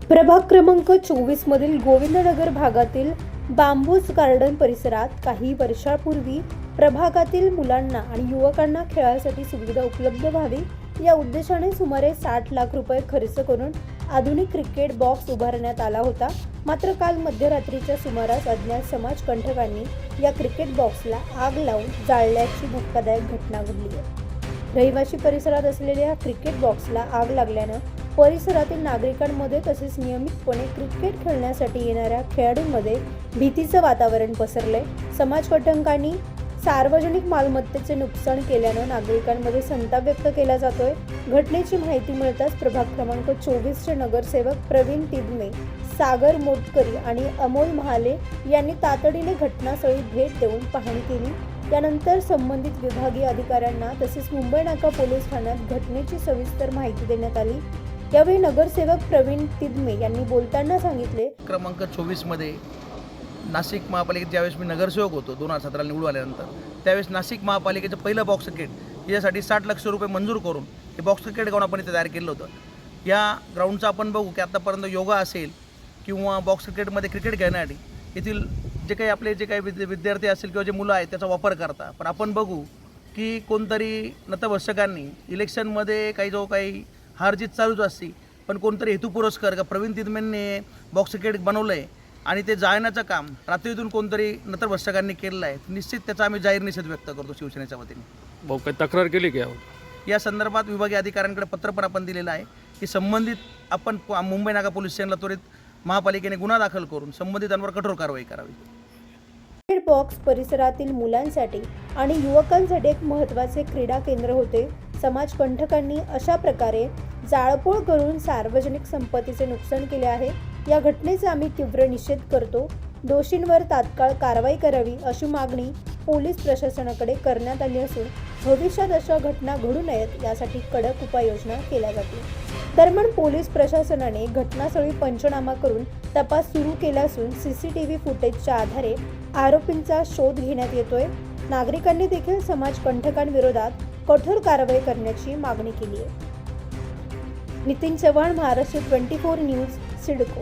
प्रभाग क्रमांक 24 मधील गोविंदनगर भागातील बांबूस गार्डन परिसरात काही वर्षापूर्वी प्रभागातील मुलांना आणि युवकांना खेळासाठी सुविधा उपलब्ध व्हावी या उद्देशाने सुमारे 60 लाख रुपये खर्च करून आधुनिक क्रिकेट बॉक्स उभारण्यात आला होता। मात्र काल मध्यरात्रीच्या सुमारास अज्ञात समाजकंटकांनी या क्रिकेट बॉक्सला आग लावून जाळल्याची धक्कादायक घटना घडली आहे। रहिवासी परिसरात असलेल्या क्रिकेट बॉक्सला आग लागल्यानं परिसरातील नागरिकांमध्ये तसेच नियमितपणे क्रिकेट खेळण्यासाठी येणाऱ्या खेळाडूंमध्ये भीतीचं वातावरण पसरले। समाजकंटकांनी सार्वजनिक मालमत्तेचे नुकसान केल्यानं नागरिकांमध्ये संताप व्यक्त केला जातोय। घटनेची माहिती मिळताच प्रभाग क्रमांक 24 चे नगरसेवक प्रवीण तिदमे, सागर मोटकरी आणि अमोल महाले यांनी तातडीने घटनास्थळी भेट देऊन पाहणी केली। त्यानंतर संबंधित विभागीय अधिकाऱ्यांना तसेच मुंबई नाका पोलीस ठाण्यात घटनेची सविस्तर माहिती देण्यात आली। यावेळी नगरसेवक प्रवीण तिदमे यांनी बोलताना सांगितले, क्रमांक 24 मध्ये नाशिक महापालिकेत ज्यावेळेस मी नगरसेवक होतो 2017 निवडून आल्यानंतर, त्यावेळेस नाशिक महापालिकेचं पहिलं बॉक्स क्रिकेट यासाठी 60 लाख रुपये मंजूर करून हे बॉक्स क्रिकेट ग्राउंड आपण इथे तयार केलं होतं। या ग्राउंडचं आपण बघू की आतापर्यंत योगा असेल किंवा बॉक्स क्रिकेटमध्ये क्रिकेट खेळण्यासाठी येथील जे काही विद्यार्थी असतील किंवा जे मुलं आहेत त्याचा वापर करता, पण आपण बघू की कोणतरी नतभक्षकांनी इलेक्शनमध्ये काही हारजीत चालूच असते, पण कोणतरी हेतुपुरस्कर का प्रवीण तिदमेंनी बॉक्स क्रिकेट बनवलं आहे आणि ते जाळण्याचं काम रात्रीतून कोणतरी नतभक्षकांनी केलेलं आहे। निश्चित त्याचा आम्ही जाहीर निषेध व्यक्त करतो शिवसेनेच्या वतीने। भाऊ काही तक्रार केली की या संदर्भात विभागीय अधिकाऱ्यांकडे पत्र पण आपण दिलेलं आहे की संबंधित आपण मुंबई नाका पोलीस स्टेशनला त्वरित महापालिकेने गुन्हा दाखल करून संबंधितांवर कठोर कारवाई करावी। क्रिकेट बॉक्स परिसरातील मुलांसाठी आणि युवकांसाठी एक महत्त्वाचे क्रीडा केंद्र होते। समाजकंटकांनी अशा प्रकारे जाळपोळ करून सार्वजनिक संपत्तीचे नुकसान केले आहे। या घटनेचा आम्ही तीव्र निषेध करतो। दोषींवर तात्काळ कारवाई करावी अशी मागणी पोलीस प्रशासनाकडे करण्यात आली असून भविष्यात अशा घटना घडू नयेत यासाठी कडक उपाययोजना केल्या जातील। दरम्यान पोलीस प्रशासनाने घटनास्थळी पंचनामा करून तपास सुरू केला असून सीसीटीव्ही फुटेजच्या आधारे आरोपींचा शोध घेण्यात येतोय। नागरिकांनी देखील समाजकंटकांविरोधात कठोर कारवाई करण्याची मागणी केली आहे। नितीन चव्हाण, महाराष्ट्र 24 न्यूज, सिडको।